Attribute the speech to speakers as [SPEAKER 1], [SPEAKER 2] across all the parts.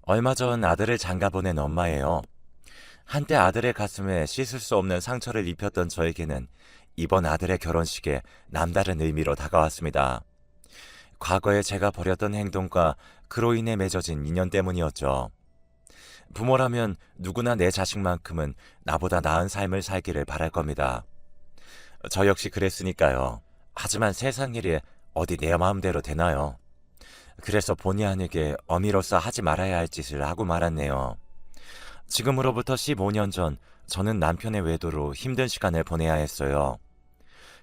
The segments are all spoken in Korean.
[SPEAKER 1] 얼마 전 아들을 장가 보낸 엄마예요. 한때 아들의 가슴에 씻을 수 없는 상처를 입혔던 저에게는 이번 아들의 결혼식에 남다른 의미로 다가왔습니다. 과거에 제가 벌였던 행동과 그로 인해 맺어진 인연 때문이었죠. 부모라면 누구나 내 자식만큼은 나보다 나은 삶을 살기를 바랄 겁니다. 저 역시 그랬으니까요. 하지만 세상 일이 어디 내 마음대로 되나요? 그래서 본의 아니게 어미로서 하지 말아야 할 짓을 하고 말았네요. 지금으로부터 15년 전, 저는 남편의 외도로 힘든 시간을 보내야 했어요.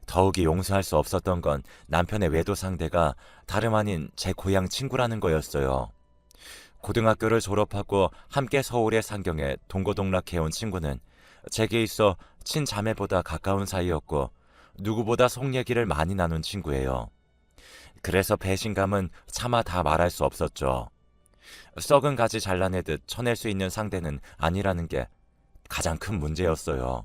[SPEAKER 1] 더욱이 용서할 수 없었던 건 남편의 외도 상대가 다름 아닌 제 고향 친구라는 거였어요. 고등학교를 졸업하고 함께 서울의 상경에 동고동락해온 친구는 제게 있어 친자매보다 가까운 사이였고 누구보다 속 얘기를 많이 나눈 친구예요. 그래서 배신감은 차마 다 말할 수 없었죠. 썩은 가지 잘라내듯 쳐낼 수 있는 상대는 아니라는 게 가장 큰 문제였어요.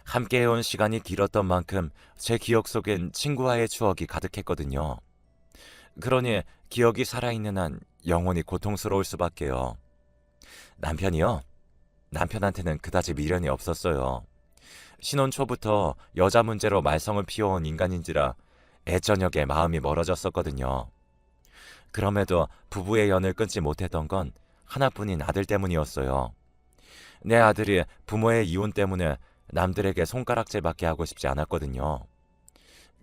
[SPEAKER 1] 함께 해온 시간이 길었던 만큼 제 기억 속엔 친구와의 추억이 가득했거든요. 그러니 기억이 살아있는 한 영원히 고통스러울 수밖에요. 남편이요? 남편한테는 그다지 미련이 없었어요. 신혼 초부터 여자 문제로 말썽을 피워온 인간인지라 애저녁에 마음이 멀어졌었거든요. 그럼에도 부부의 연을 끊지 못했던 건 하나뿐인 아들 때문이었어요. 내 아들이 부모의 이혼 때문에 남들에게 손가락질밖에 하고 싶지 않았거든요.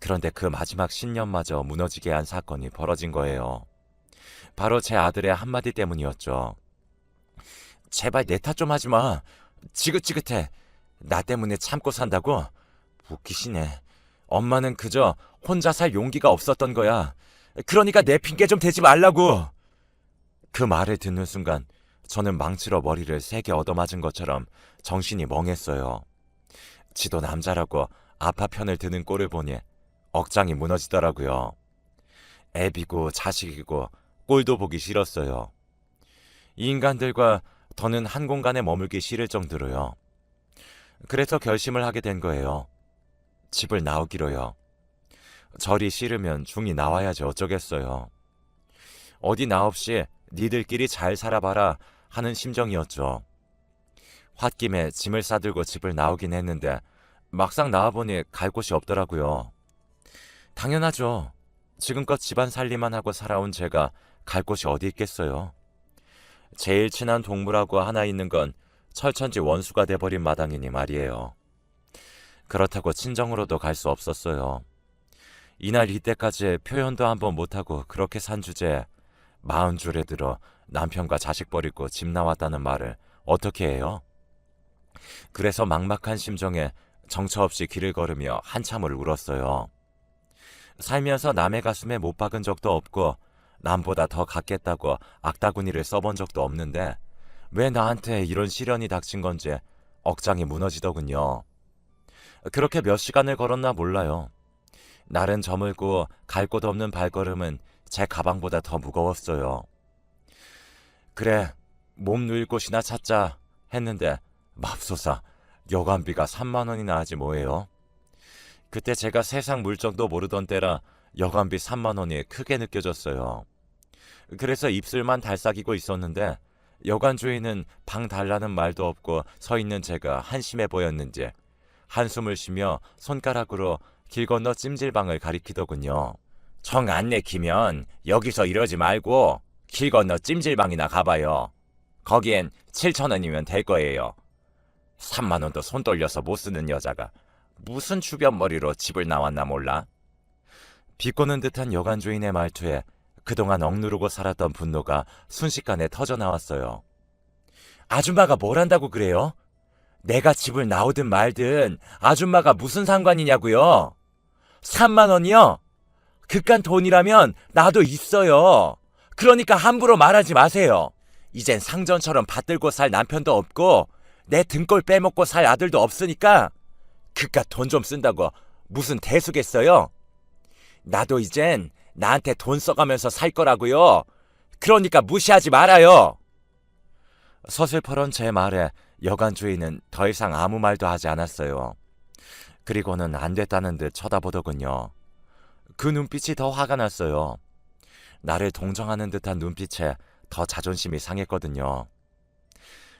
[SPEAKER 1] 그런데 그 마지막 신념마저 무너지게 한 사건이 벌어진 거예요. 바로 제 아들의 한마디 때문이었죠. 제발 내 탓 좀 하지 마. 지긋지긋해. 나 때문에 참고 산다고? 웃기시네. 엄마는 그저 혼자 살 용기가 없었던 거야. 그러니까 내 핑계 좀 대지 말라고. 그 말을 듣는 순간 저는 망치로 머리를 세게 얻어맞은 것처럼 정신이 멍했어요. 지도 남자라고 아파 편을 드는 꼴을 보니 억장이 무너지더라고요. 애비고 자식이고 꼴도 보기 싫었어요. 이 인간들과 더는 한 공간에 머물기 싫을 정도로요. 그래서 결심을 하게 된 거예요. 집을 나오기로요. 절이 싫으면 중이 나와야지 어쩌겠어요. 어디 나 없이 니들끼리 잘 살아봐라 하는 심정이었죠. 홧김에 짐을 싸들고 집을 나오긴 했는데 막상 나와보니 갈 곳이 없더라고요. 당연하죠. 지금껏 집안 살림만 하고 살아온 제가 갈 곳이 어디 있겠어요. 제일 친한 동물하고 하나 있는 건 철천지 원수가 돼버린 마당이니 말이에요. 그렇다고 친정으로도 갈 수 없었어요. 이날 이때까지 표현도 한번 못하고 그렇게 산 주제에 40줄에 들어 남편과 자식 버리고 집 나왔다는 말을 어떻게 해요? 그래서 막막한 심정에 정처 없이 길을 걸으며 한참을 울었어요. 살면서 남의 가슴에 못 박은 적도 없고 남보다 더 갖겠다고 악다구니를 써본 적도 없는데 왜 나한테 이런 시련이 닥친 건지 억장이 무너지더군요. 그렇게 몇 시간을 걸었나 몰라요. 날은 저물고 갈 곳 없는 발걸음은 제 가방보다 더 무거웠어요. 그래, 몸 누일 곳이나 찾자 했는데 맙소사 여관비가 3만 원이나 하지 뭐예요. 그때 제가 세상 물정도 모르던 때라 여관비 3만 원이 크게 느껴졌어요. 그래서 입술만 달싹이고 있었는데 여관 주인은 방 달라는 말도 없고 서 있는 제가 한심해 보였는지 한숨을 쉬며 손가락으로 길 건너 찜질방을 가리키더군요. 정 안 내키면 여기서 이러지 말고 길 건너 찜질방이나 가봐요. 거기엔 7천 원이면 될 거예요. 3만 원도 손 떨려서 못 쓰는 여자가 무슨 주변머리로 집을 나왔나 몰라. 비꼬는 듯한 여관 주인의 말투에 그동안 억누르고 살았던 분노가 순식간에 터져나왔어요. 아줌마가 뭘 한다고 그래요? 내가 집을 나오든 말든 아줌마가 무슨 상관이냐고요? 3만 원이요? 그깟 돈이라면 나도 있어요. 그러니까 함부로 말하지 마세요. 이젠 상전처럼 받들고 살 남편도 없고 내 등골 빼먹고 살 아들도 없으니까 그깟 돈 좀 쓴다고 무슨 대수겠어요? 나도 이젠 나한테 돈 써가면서 살 거라고요. 그러니까 무시하지 말아요. 서슬퍼런 제 말에 여관 주인은 더 이상 아무 말도 하지 않았어요. 그리고는 안 됐다는 듯 쳐다보더군요. 그 눈빛이 더 화가 났어요. 나를 동정하는 듯한 눈빛에 더 자존심이 상했거든요.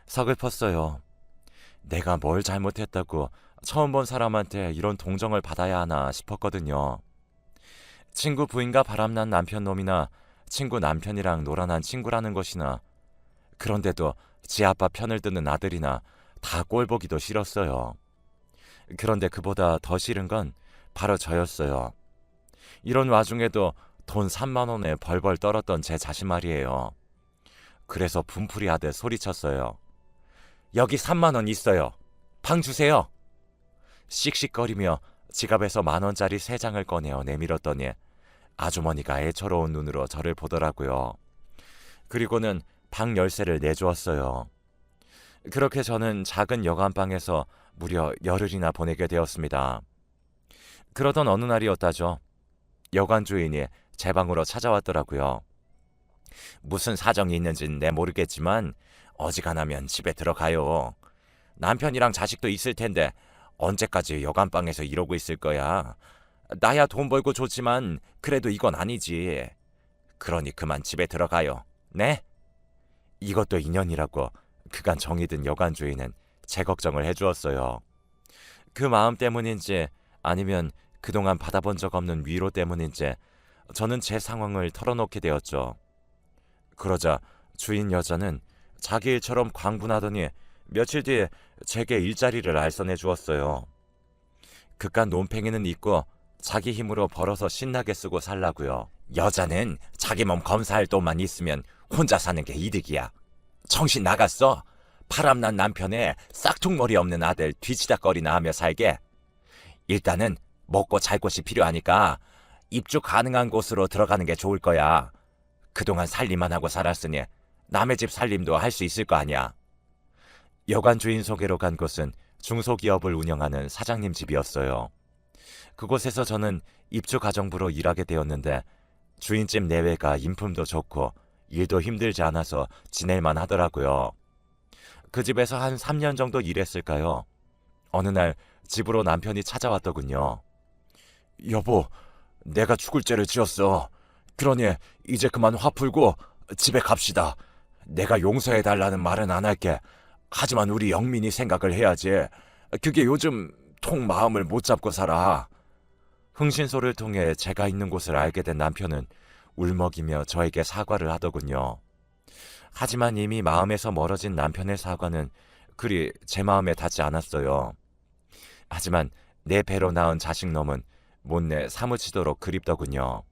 [SPEAKER 1] 서글펐어요. 내가 뭘 잘못했다고 처음 본 사람한테 이런 동정을 받아야 하나 싶었거든요. 친구 부인과 바람난 남편 놈이나 친구 남편이랑 놀아난 친구라는 것이나, 그런데도 지 아빠 편을 드는 아들이나 다 꼴보기도 싫었어요. 그런데 그보다 더 싫은 건 바로 저였어요. 이런 와중에도 돈 3만 원에 벌벌 떨었던 제 자신 말이에요. 그래서 분풀이 하듯 소리쳤어요. 여기 3만 원 있어요. 방 주세요. 씩씩거리며 지갑에서 10,000원짜리 3장을 꺼내어 내밀었더니 아주머니가 애처로운 눈으로 저를 보더라고요. 그리고는 방 열쇠를 내주었어요. 그렇게 저는 작은 여관방에서 무려 열흘이나 보내게 되었습니다. 그러던 어느 날이었다죠. 여관 주인이 제 방으로 찾아왔더라고요. 무슨 사정이 있는지는 내 모르겠지만 어지간하면 집에 들어가요. 남편이랑 자식도 있을 텐데 언제까지 여관방에서 이러고 있을 거야. 나야 돈 벌고 좋지만 그래도 이건 아니지. 그러니 그만 집에 들어가요. 네? 이것도 인연이라고 그간 정이 든 여관 주인은 제 걱정을 해주었어요. 그 마음 때문인지 아니면 그동안 받아본 적 없는 위로 때문인지 저는 제 상황을 털어놓게 되었죠. 그러자 주인 여자는 자기 일처럼 광분하더니 며칠 뒤에 제게 일자리를 알선해 주었어요. 그깟 논팽이는 있고 자기 힘으로 벌어서 신나게 쓰고 살라고요. 여자는 자기 몸 검사할 돈만 있으면 혼자 사는 게 이득이야. 정신 나갔어? 바람난 남편에 싹퉁머리 없는 아들 뒤치다거리나 하며 살게. 일단은 먹고 잘 곳이 필요하니까 입주 가능한 곳으로 들어가는 게 좋을 거야. 그동안 살림만 하고 살았으니 남의 집 살림도 할 수 있을 거 아니야. 여관 주인 소개로 간 곳은 중소기업을 운영하는 사장님 집이었어요. 그곳에서 저는 입주가정부로 일하게 되었는데 주인집 내외가 인품도 좋고 일도 힘들지 않아서 지낼만 하더라고요. 그 집에서 한 3년 정도 일했을까요? 어느 날 집으로 남편이 찾아왔더군요. 여보, 내가 죽을 죄를 지었어. 그러니 이제 그만 화 풀고 집에 갑시다. 내가 용서해달라는 말은 안 할게. 하지만 우리 영민이 생각을 해야지. 그게 요즘 통 마음을 못 잡고 살아. 흥신소를 통해 제가 있는 곳을 알게 된 남편은 울먹이며 저에게 사과를 하더군요. 하지만 이미 마음에서 멀어진 남편의 사과는 그리 제 마음에 닿지 않았어요. 하지만 내 배로 낳은 자식놈은 못내 사무치도록 그립더군요.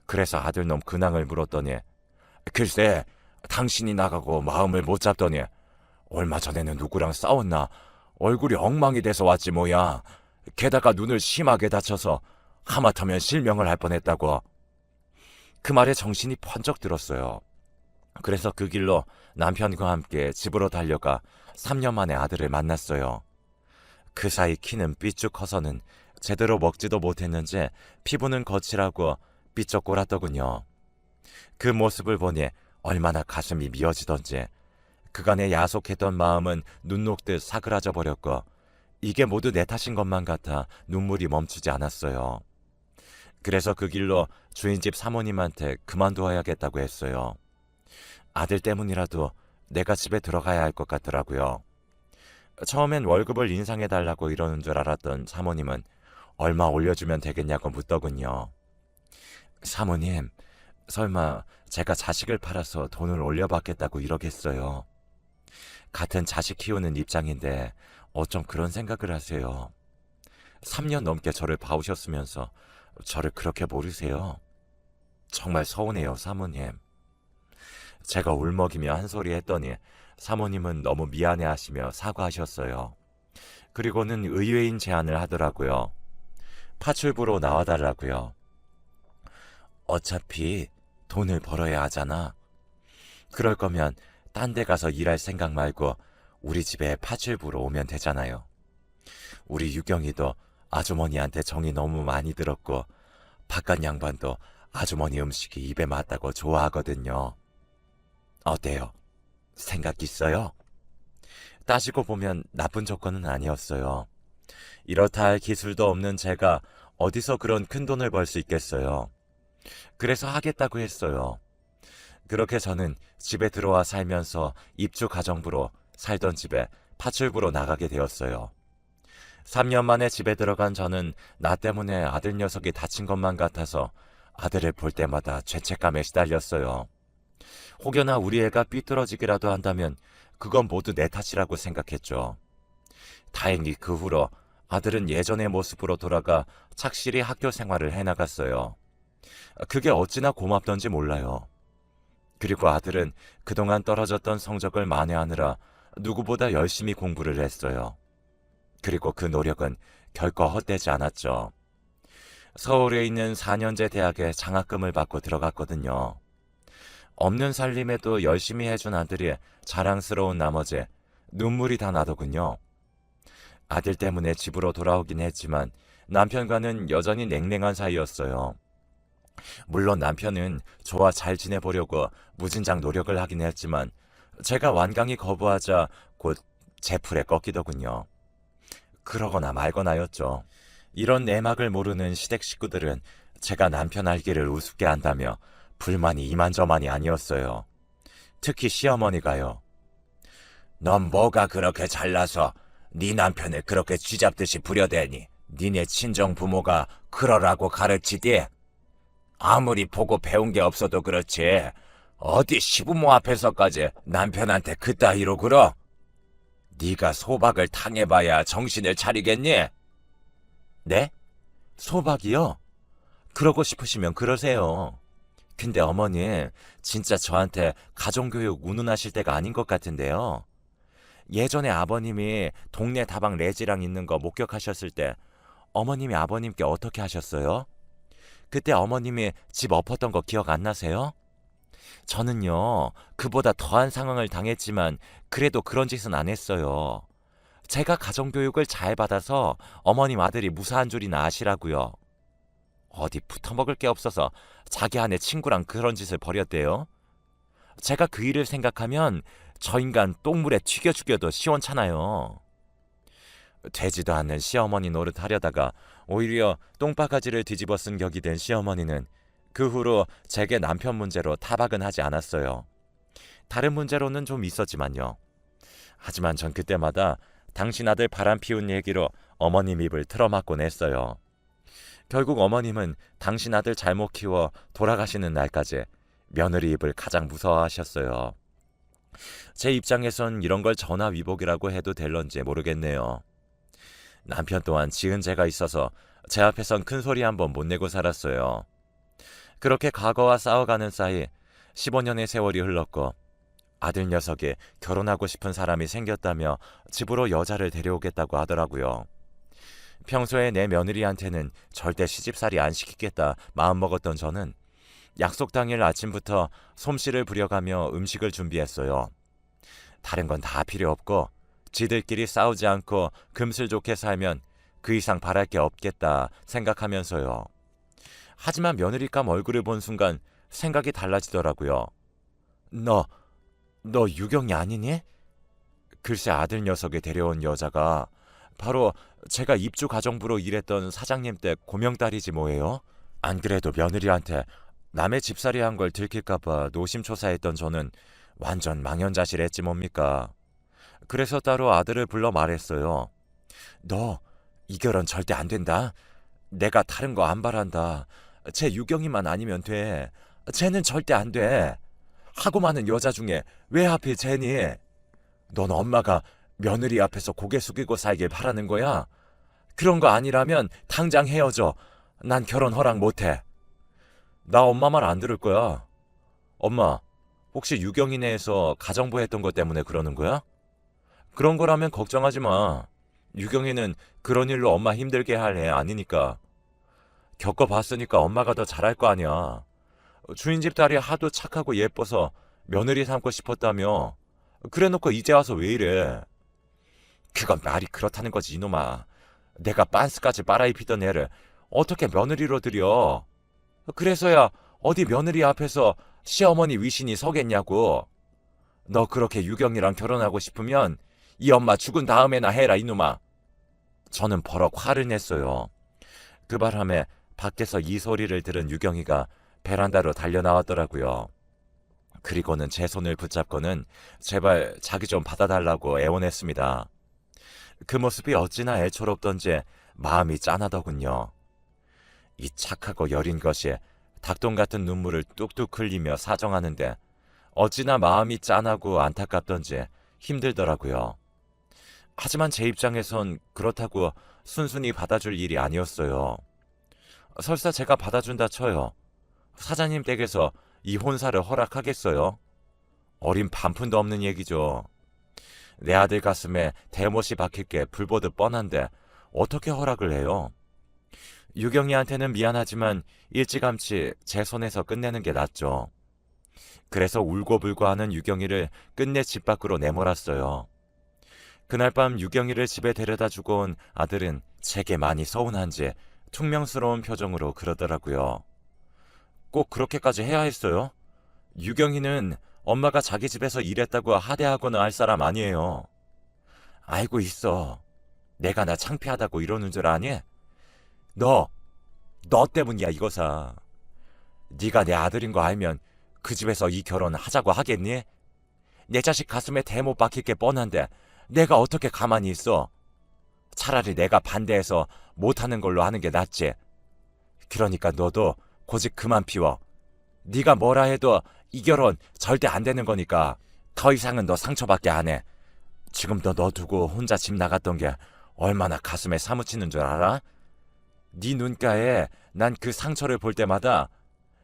[SPEAKER 1] 그래서 아들놈 근황을 물었더니 글쎄 당신이 나가고 마음을 못 잡더니 얼마 전에는 누구랑 싸웠나 얼굴이 엉망이 돼서 왔지 뭐야. 게다가 눈을 심하게 다쳐서 하마터면 실명을 할 뻔했다고. 그 말에 정신이 번쩍 들었어요. 그래서 그 길로 남편과 함께 집으로 달려가 3년 만에 아들을 만났어요. 그 사이 키는 삐쭉 커서는 제대로 먹지도 못했는지 피부는 거칠하고 삐쩍꼬랐더군요. 그 모습을 보니 얼마나 가슴이 미어지던지 그간의 야속했던 마음은 눈 녹듯 사그라져 버렸고 이게 모두 내 탓인 것만 같아 눈물이 멈추지 않았어요. 그래서 그 길로 주인집 사모님한테 그만두어야겠다고 했어요. 아들 때문이라도 내가 집에 들어가야 할 것 같더라고요. 처음엔 월급을 인상해달라고 이러는 줄 알았던 사모님은 얼마 올려주면 되겠냐고 묻더군요. 사모님, 설마 제가 자식을 팔아서 돈을 올려받겠다고 이러겠어요? 같은 자식 키우는 입장인데 어쩜 그런 생각을 하세요? 3년 넘게 저를 봐오셨으면서 저를 그렇게 모르세요? 정말 서운해요, 사모님. 제가 울먹이며 한 소리 했더니 사모님은 너무 미안해하시며 사과하셨어요. 그리고는 의외인 제안을 하더라고요. 파출부로 나와달라고요. 어차피 돈을 벌어야 하잖아. 그럴 거면 딴 데 가서 일할 생각 말고 우리 집에 파출부로 오면 되잖아요. 우리 유경이도 아주머니한테 정이 너무 많이 들었고 바깥 양반도 아주머니 음식이 입에 맞다고 좋아하거든요. 어때요? 생각 있어요? 따지고 보면 나쁜 조건은 아니었어요. 이렇다 할 기술도 없는 제가 어디서 그런 큰 돈을 벌 수 있겠어요. 그래서 하겠다고 했어요. 그렇게 저는 집에 들어와 살면서 입주 가정부로 살던 집에 파출부로 나가게 되었어요. 3년 만에 집에 들어간 저는 나 때문에 아들 녀석이 다친 것만 같아서 아들을 볼 때마다 죄책감에 시달렸어요. 혹여나 우리 애가 삐뚤어지기라도 한다면 그건 모두 내 탓이라고 생각했죠. 다행히 그 후로 아들은 예전의 모습으로 돌아가 착실히 학교 생활을 해나갔어요. 그게 어찌나 고맙던지 몰라요. 그리고 아들은 그동안 떨어졌던 성적을 만회하느라 누구보다 열심히 공부를 했어요. 그리고 그 노력은 결코 헛되지 않았죠. 서울에 있는 4년제 대학에 장학금을 받고 들어갔거든요. 없는 살림에도 열심히 해준 아들이 자랑스러운 나머지 눈물이 다 나더군요. 아들 때문에 집으로 돌아오긴 했지만 남편과는 여전히 냉랭한 사이였어요. 물론 남편은 저와 잘 지내보려고 무진장 노력을 하긴 했지만 제가 완강히 거부하자 곧 제 풀에 꺾이더군요. 그러거나 말거나였죠. 이런 내막을 모르는 시댁 식구들은 제가 남편 알기를 우습게 한다며 불만이 이만저만이 아니었어요. 특히 시어머니가요. 넌 뭐가 그렇게 잘나서 네 남편을 그렇게 쥐잡듯이 부려대니 니네 친정 부모가 그러라고 가르치디? 아무리 보고 배운 게 없어도 그렇지 어디 시부모 앞에서까지 남편한테 그따위로 굴어? 네가 소박을 당해봐야 정신을 차리겠니? 네? 소박이요? 그러고 싶으시면 그러세요. 근데 어머님, 진짜 저한테 가정교육 운운하실 때가 아닌 것 같은데요. 예전에 아버님이 동네 다방 레지랑 있는 거 목격하셨을 때 어머님이 아버님께 어떻게 하셨어요? 그때 어머님이 집 엎었던 거 기억 안 나세요? 저는요, 그보다 더한 상황을 당했지만 그래도 그런 짓은 안 했어요. 제가 가정교육을 잘 받아서 어머님 아들이 무사한 줄이나 아시라고요. 어디 붙어먹을 게 없어서 자기 아내 친구랑 그런 짓을 벌였대요. 제가 그 일을 생각하면 저 인간 똥물에 튀겨 죽여도 시원찮아요. 되지도 않는 시어머니 노릇하려다가 오히려 똥바가지를 뒤집어 쓴 격이 된 시어머니는 그 후로 제게 남편 문제로 타박은 하지 않았어요. 다른 문제로는 좀 있었지만요. 하지만 전 그때마다 당신 아들 바람 피운 얘기로 어머님 입을 틀어막곤 했어요. 결국 어머님은 당신 아들 잘못 키워 돌아가시는 날까지 며느리 입을 가장 무서워하셨어요. 제 입장에선 이런 걸 전화위복이라고 해도 될런지 모르겠네요. 남편 또한 지은 죄가 있어서 제 앞에선 큰 소리 한번 못 내고 살았어요. 그렇게 과거와 싸워가는 사이 15년의 세월이 흘렀고 아들 녀석이 결혼하고 싶은 사람이 생겼다며 집으로 여자를 데려오겠다고 하더라고요. 평소에 내 며느리한테는 절대 시집살이 안 시키겠다 마음먹었던 저는 약속 당일 아침부터 솜씨를 부려가며 음식을 준비했어요. 다른 건 다 필요 없고 지들끼리 싸우지 않고 금슬 좋게 살면 그 이상 바랄 게 없겠다 생각하면서요. 하지만 며느리감 얼굴을 본 순간 생각이 달라지더라고요. 너 유경이 아니니? 글쎄 아들 녀석이 데려온 여자가 바로 제가 입주 가정부로 일했던 사장님 때 고명딸이지 뭐예요? 안 그래도 며느리한테 남의 집살이 한 걸 들킬까봐 노심초사했던 저는 완전 망연자실했지 뭡니까. 그래서 따로 아들을 불러 말했어요. 너 이 결혼 절대 안 된다. 내가 다른 거 안 바란다. 쟤 유경이만 아니면 돼. 쟤는 절대 안 돼. 하고 많은 여자 중에 왜 하필 쟤니? 넌 엄마가 며느리 앞에서 고개 숙이고 살길 바라는 거야? 그런 거 아니라면 당장 헤어져. 난 결혼 허락 못해. 나 엄마 말 안 들을 거야. 엄마, 혹시 유경이네에서 가정부 했던 것 때문에 그러는 거야? 그런 거라면 걱정하지 마. 유경이는 그런 일로 엄마 힘들게 할 애 아니니까. 겪어봤으니까 엄마가 더 잘할 거 아니야. 주인집 딸이 하도 착하고 예뻐서 며느리 삼고 싶었다며. 그래놓고 이제 와서 왜 이래. 그건 말이 그렇다는 거지 이놈아. 내가 빤스까지 빨아입히던 애를 어떻게 며느리로 들여. 그래서야 어디 며느리 앞에서 시어머니 위신이 서겠냐고. 너 그렇게 유경이랑 결혼하고 싶으면 이 엄마 죽은 다음에나 해라 이놈아. 저는 버럭 화를 냈어요. 그 바람에 밖에서 이 소리를 들은 유경이가 베란다로 달려나왔더라고요. 그리고는 제 손을 붙잡고는 제발 자기 좀 받아달라고 애원했습니다. 그 모습이 어찌나 애처롭던지 마음이 짠하더군요. 이 착하고 여린 것이 닭똥 같은 눈물을 뚝뚝 흘리며 사정하는데 어찌나 마음이 짠하고 안타깝던지 힘들더라고요. 하지만 제 입장에선 그렇다고 순순히 받아줄 일이 아니었어요. 설사 제가 받아준다 쳐요. 사장님 댁에서 이 혼사를 허락하겠어요? 어린 반푼도 없는 얘기죠. 내 아들 가슴에 대못이 박힐 게 불보듯 뻔한데 어떻게 허락을 해요? 유경이한테는 미안하지만 일찌감치 제 손에서 끝내는 게 낫죠. 그래서 울고불고 하는 유경이를 끝내 집 밖으로 내몰았어요. 그날 밤 유경이를 집에 데려다 주고 온 아들은 제게 많이 서운한지 퉁명스러운 표정으로 그러더라고요. 꼭 그렇게까지 해야 했어요? 유경이는 엄마가 자기 집에서 일했다고 하대하거나 할 사람 아니에요. 알고 있어. 내가 나 창피하다고 이러는 줄 아니? 너 때문이야 이거사. 네가 내 아들인 거 알면 그 집에서 이 결혼 하자고 하겠니? 내 자식 가슴에 대못 박힐 게 뻔한데 내가 어떻게 가만히 있어? 차라리 내가 반대해서 못하는 걸로 하는 게 낫지. 그러니까 너도 고집 그만 피워. 네가 뭐라 해도 이 결혼 절대 안 되는 거니까 더 이상은 너 상처받게 안 해. 지금도 너 두고 혼자 집 나갔던 게 얼마나 가슴에 사무치는 줄 알아? 네 눈가에 난 그 상처를 볼 때마다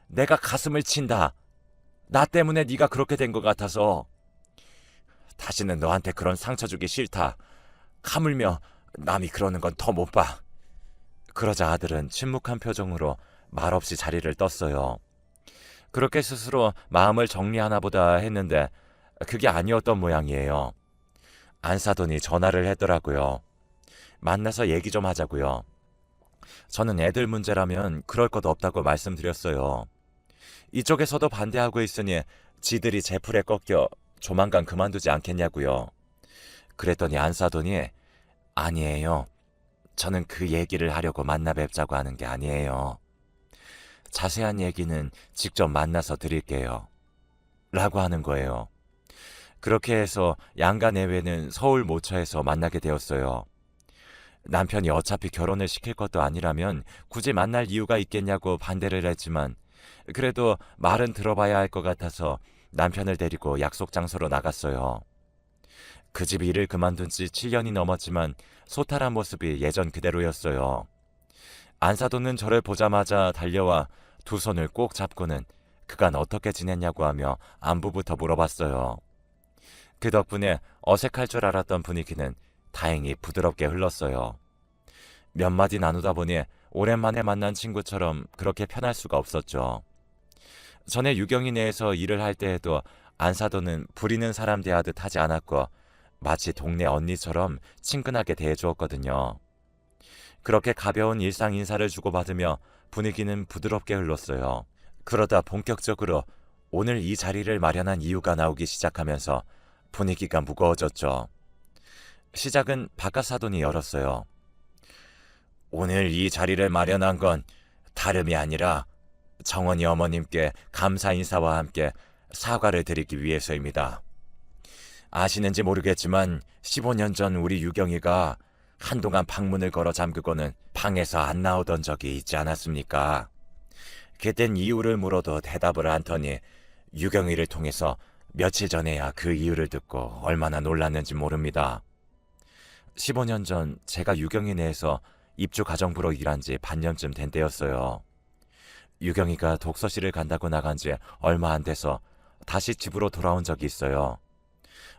[SPEAKER 1] 내가 가슴을 친다. 나 때문에 네가 그렇게 된 것 같아서. 다시는 너한테 그런 상처 주기 싫다. 하물며 남이 그러는 건 더 못 봐. 그러자 아들은 침묵한 표정으로 말없이 자리를 떴어요. 그렇게 스스로 마음을 정리하나 보다 했는데 그게 아니었던 모양이에요. 안사돈이 전화를 했더라고요. 만나서 얘기 좀 하자고요. 저는 애들 문제라면 그럴 것 없다고 말씀드렸어요. 이쪽에서도 반대하고 있으니 지들이 제 풀에 꺾여 조만간 그만두지 않겠냐고요. 그랬더니 안사돈이 아니에요. 저는 그 얘기를 하려고 만나 뵙자고 하는 게 아니에요. 자세한 얘기는 직접 만나서 드릴게요. 라고 하는 거예요. 그렇게 해서 양가 내외는 서울 모처에서 만나게 되었어요. 남편이 어차피 결혼을 시킬 것도 아니라면 굳이 만날 이유가 있겠냐고 반대를 했지만 그래도 말은 들어봐야 할 것 같아서 남편을 데리고 약속 장소로 나갔어요. 그 집 일을 그만둔 지 7년이 넘었지만 소탈한 모습이 예전 그대로였어요. 안사돈은 저를 보자마자 달려와 두 손을 꼭 잡고는 그간 어떻게 지냈냐고 하며 안부부터 물어봤어요. 그 덕분에 어색할 줄 알았던 분위기는 다행히 부드럽게 흘렀어요. 몇 마디 나누다 보니 오랜만에 만난 친구처럼 그렇게 편할 수가 없었죠. 전에 유경이 내에서 일을 할 때에도 안사돈은 부리는 사람 대하듯 하지 않았고 마치 동네 언니처럼 친근하게 대해주었거든요. 그렇게 가벼운 일상 인사를 주고받으며 분위기는 부드럽게 흘렀어요. 그러다 본격적으로 오늘 이 자리를 마련한 이유가 나오기 시작하면서 분위기가 무거워졌죠. 시작은 바깥사돈이 열었어요. 오늘 이 자리를 마련한 건 다름이 아니라 정원이 어머님께 감사 인사와 함께 사과를 드리기 위해서입니다. 아시는지 모르겠지만 15년 전 우리 유경이가 한동안 방문을 걸어 잠그고는 방에서 안 나오던 적이 있지 않았습니까? 그땐 이유를 물어도 대답을 않더니 유경이를 통해서 며칠 전에야 그 이유를 듣고 얼마나 놀랐는지 모릅니다. 15년 전 제가 유경이 내에서 입주 가정부로 일한 지 반년쯤 된 때였어요. 유경이가 독서실을 간다고 나간 지 얼마 안 돼서 다시 집으로 돌아온 적이 있어요.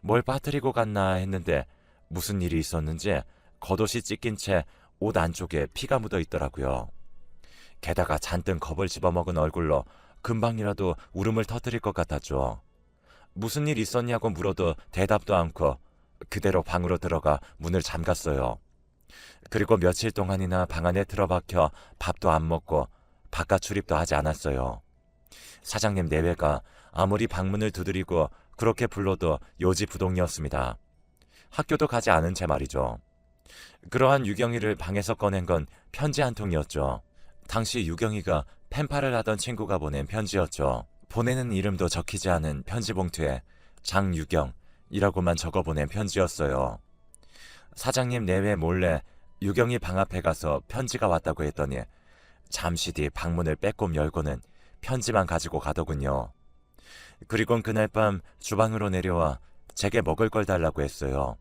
[SPEAKER 1] 뭘 빠뜨리고 갔나 했는데 무슨 일이 있었는지 겉옷이 찢긴 채 옷 안쪽에 피가 묻어 있더라고요. 게다가 잔뜩 겁을 집어먹은 얼굴로 금방이라도 울음을 터뜨릴 것 같았죠. 무슨 일 있었냐고 물어도 대답도 않고 그대로 방으로 들어가 문을 잠갔어요. 그리고 며칠 동안이나 방 안에 틀어박혀 밥도 안 먹고 바깥 출입도 하지 않았어요. 사장님 내외가 아무리 방문을 두드리고 그렇게 불러도 요지부동이었습니다. 학교도 가지 않은 채 말이죠. 그러한 유경이를 방에서 꺼낸 건 편지 한 통이었죠. 당시 유경이가 펜팔을 하던 친구가 보낸 편지였죠. 보내는 이름도 적히지 않은 편지 봉투에 장유경이라고만 적어보낸 편지였어요. 사장님 내외 몰래 유경이 방 앞에 가서 편지가 왔다고 했더니 잠시 뒤 방문을 빼꼼 열고는 편지만 가지고 가더군요. 그리곤 그날 밤 주방으로 내려와 제게 먹을 걸 달라고 했어요.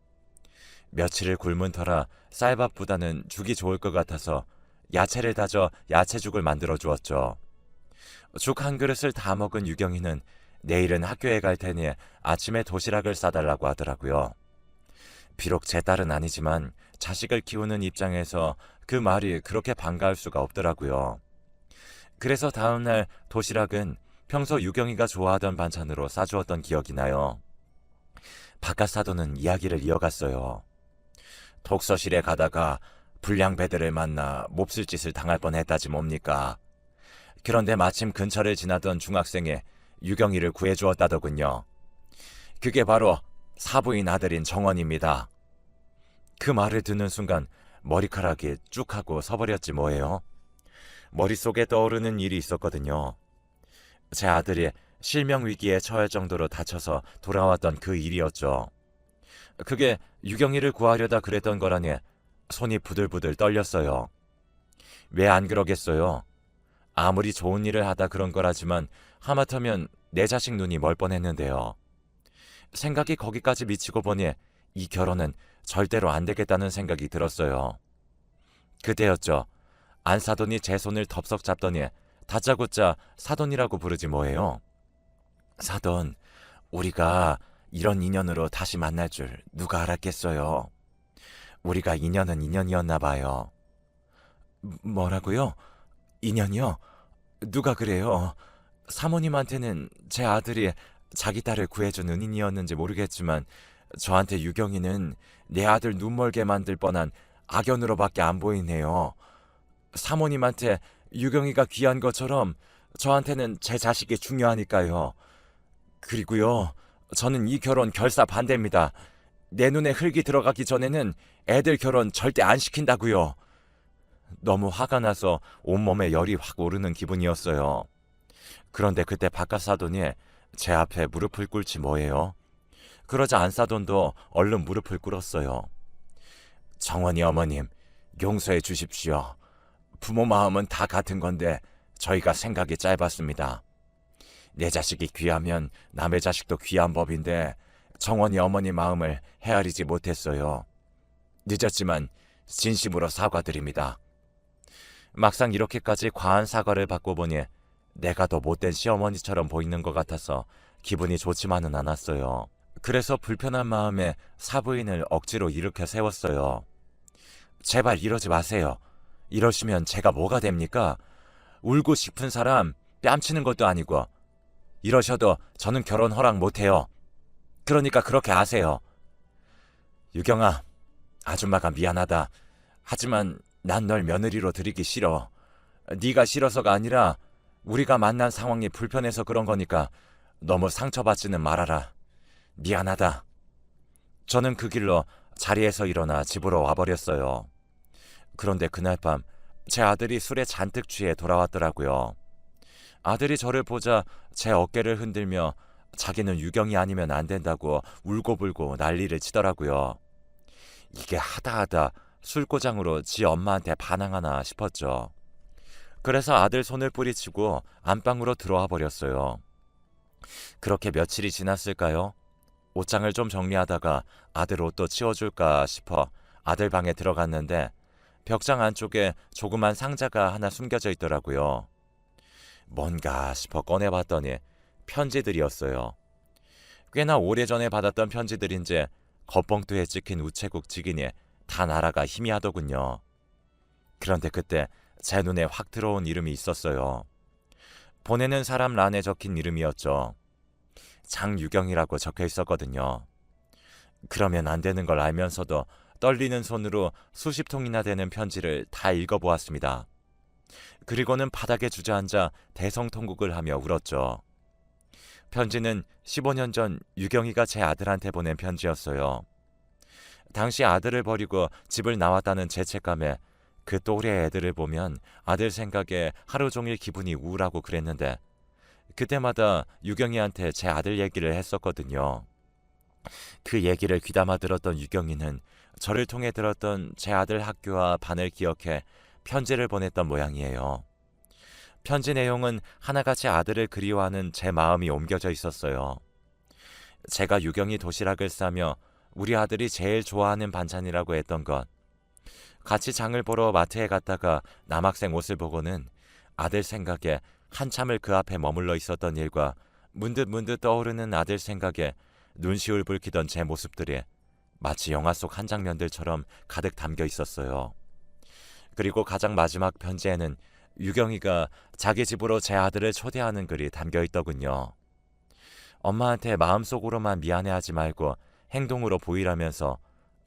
[SPEAKER 1] 며칠을 굶은 터라 쌀밥보다는 죽이 좋을 것 같아서 야채를 다져 야채죽을 만들어 주었죠. 죽 한 그릇을 다 먹은 유경이는 내일은 학교에 갈 테니 아침에 도시락을 싸달라고 하더라고요. 비록 제 딸은 아니지만 자식을 키우는 입장에서 그 말이 그렇게 반가울 수가 없더라고요. 그래서 다음날 도시락은 평소 유경이가 좋아하던 반찬으로 싸주었던 기억이 나요. 바깥 사돈은 이야기를 이어갔어요. 독서실에 가다가 불량배들을 만나 몹쓸 짓을 당할 뻔했다지 뭡니까. 그런데 마침 근처를 지나던 중학생이 유경이를 구해주었다더군요. 그게 바로 사부인 아들인 정원입니다. 그 말을 듣는 순간 머리카락이 쭉 하고 서버렸지 뭐예요. 머릿속에 떠오르는 일이 있었거든요. 제 아들이 실명위기에 처할 정도로 다쳐서 돌아왔던 그 일이었죠. 그게 유경이를 구하려다 그랬던 거라니 손이 부들부들 떨렸어요. 왜 안 그러겠어요? 아무리 좋은 일을 하다 그런 거라지만 하마터면 내 자식 눈이 멀 뻔했는데요. 생각이 거기까지 미치고 보니 이 결혼은 절대로 안 되겠다는 생각이 들었어요. 그때였죠. 안사돈이 제 손을 덥석 잡더니 다짜고짜 사돈이라고 부르지 뭐예요. 사돈, 우리가 이런 인연으로 다시 만날 줄 누가 알았겠어요. 우리가 인연은 인연이었나 봐요. 뭐라고요? 인연이요? 누가 그래요? 사모님한테는 제 아들이 자기 딸을 구해준 은인이었는지 모르겠지만 저한테 유경이는 내 아들 눈멀게 만들 뻔한 악연으로밖에 안 보이네요. 사모님한테 유경이가 귀한 것처럼 저한테는 제 자식이 중요하니까요. 그리고요, 저는 이 결혼 결사 반대입니다. 내 눈에 흙이 들어가기 전에는 애들 결혼 절대 안 시킨다고요. 너무 화가 나서 온몸에 열이 확 오르는 기분이었어요. 그런데 그때 바깥 사돈이 제 앞에 무릎을 꿇지 뭐예요. 그러자 안사돈도 얼른 무릎을 꿇었어요. 정원이 어머님, 용서해 주십시오. 부모 마음은 다 같은 건데 저희가 생각이 짧았습니다. 내 자식이 귀하면 남의 자식도 귀한 법인데 정원이 어머니 마음을 헤아리지 못했어요. 늦었지만 진심으로 사과드립니다. 막상 이렇게까지 과한 사과를 받고 보니 내가 더 못된 시어머니처럼 보이는 것 같아서 기분이 좋지만은 않았어요. 그래서 불편한 마음에 사부인을 억지로 일으켜 세웠어요. 제발 이러지 마세요. 이러시면 제가 뭐가 됩니까? 울고 싶은 사람 뺨치는 것도 아니고 이러셔도 저는 결혼 허락 못해요. 그러니까 그렇게 아세요. 유경아, 아줌마가 미안하다. 하지만 난 널 며느리로 들이기 싫어. 네가 싫어서가 아니라 우리가 만난 상황이 불편해서 그런 거니까 너무 상처받지는 말아라. 미안하다. 저는 그 길로 자리에서 일어나 집으로 와버렸어요. 그런데 그날 밤 제 아들이 술에 잔뜩 취해 돌아왔더라고요. 아들이 저를 보자 제 어깨를 흔들며 자기는 유경이 아니면 안 된다고 울고불고 난리를 치더라고요. 이게 하다하다 술고장으로 지 엄마한테 반항하나 싶었죠. 그래서 아들 손을 뿌리치고 안방으로 들어와 버렸어요. 그렇게 며칠이 지났을까요? 옷장을 좀 정리하다가 아들 옷도 치워줄까 싶어 아들 방에 들어갔는데 벽장 안쪽에 조그만 상자가 하나 숨겨져 있더라고요. 뭔가 싶어 꺼내봤더니 편지들이었어요. 꽤나 오래전에 받았던 편지들인지 겉봉투에 찍힌 우체국 직인이 다 나라가 희미하더군요. 그런데 그때 제 눈에 확 들어온 이름이 있었어요. 보내는 사람 란에 적힌 이름이었죠. 장유경이라고 적혀 있었거든요. 그러면 안 되는 걸 알면서도 떨리는 손으로 수십 통이나 되는 편지를 다 읽어보았습니다. 그리고는 바닥에 주저앉아 대성통곡을 하며 울었죠. 편지는 15년 전 유경이가 제 아들한테 보낸 편지였어요. 당시 아들을 버리고 집을 나왔다는 죄책감에 그 또래 애들을 보면 아들 생각에 하루 종일 기분이 우울하고 그랬는데 그때마다 유경이한테 제 아들 얘기를 했었거든요. 그 얘기를 귀담아 들었던 유경이는 저를 통해 들었던 제 아들 학교와 반을 기억해 편지를 보냈던 모양이에요. 편지 내용은 하나같이 아들을 그리워하는 제 마음이 옮겨져 있었어요. 제가 유경이 도시락을 싸며 우리 아들이 제일 좋아하는 반찬이라고 했던 것, 같이 장을 보러 마트에 갔다가 남학생 옷을 보고는 아들 생각에 한참을 그 앞에 머물러 있었던 일과 문득 떠오르는 아들 생각에 눈시울 붉히던 제 모습들이 마치 영화 속 한 장면들처럼 가득 담겨 있었어요. 그리고 가장 마지막 편지에는 유경이가 자기 집으로 제 아들을 초대하는 글이 담겨 있더군요. 엄마한테 마음속으로만 미안해하지 말고 행동으로 보이라면서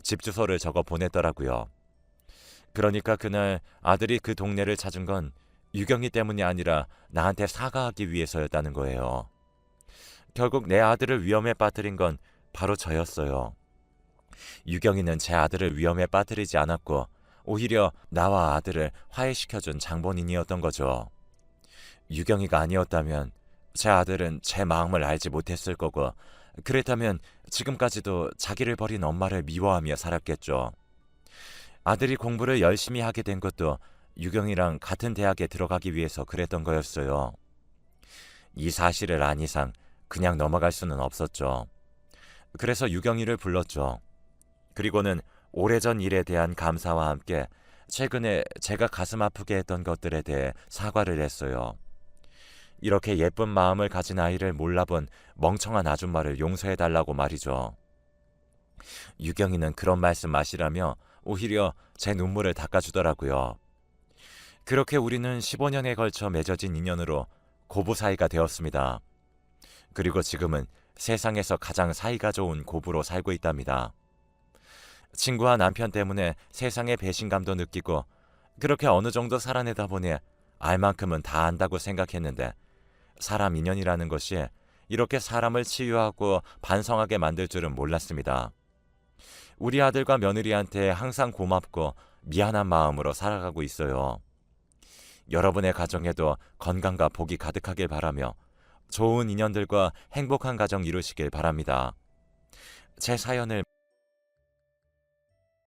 [SPEAKER 1] 집 주소를 적어 보냈더라고요. 그러니까 그날 아들이 그 동네를 찾은 건 유경이 때문이 아니라 나한테 사과하기 위해서였다는 거예요. 결국 내 아들을 위험에 빠뜨린 건 바로 저였어요. 유경이는 제 아들을 위험에 빠뜨리지 않았고 오히려 나와 아들을 화해시켜준 장본인이었던 거죠. 유경이가 아니었다면 제 아들은 제 마음을 알지 못했을 거고, 그랬다면 지금까지도 자기를 버린 엄마를 미워하며 살았겠죠. 아들이 공부를 열심히 하게 된 것도 유경이랑 같은 대학에 들어가기 위해서 그랬던 거였어요. 이 사실을 안 이상 그냥 넘어갈 수는 없었죠. 그래서 유경이를 불렀죠. 그리고는 오래전 일에 대한 감사와 함께 최근에 제가 가슴 아프게 했던 것들에 대해 사과를 했어요. 이렇게 예쁜 마음을 가진 아이를 몰라본 멍청한 아줌마를 용서해달라고 말이죠. 유경이는 그런 말씀 마시라며 오히려 제 눈물을 닦아주더라고요. 그렇게 우리는 15년에 걸쳐 맺어진 인연으로 고부 사이가 되었습니다. 그리고 지금은 세상에서 가장 사이가 좋은 고부로 살고 있답니다. 친구와 남편 때문에 세상의 배신감도 느끼고 그렇게 어느 정도 살아내다 보니 알 만큼은 다 안다고 생각했는데, 사람 인연이라는 것이 이렇게 사람을 치유하고 반성하게 만들 줄은 몰랐습니다. 우리 아들과 며느리한테 항상 고맙고 미안한 마음으로 살아가고 있어요. 여러분의 가정에도 건강과 복이 가득하길 바라며 좋은 인연들과 행복한 가정 이루시길 바랍니다. 제 사연을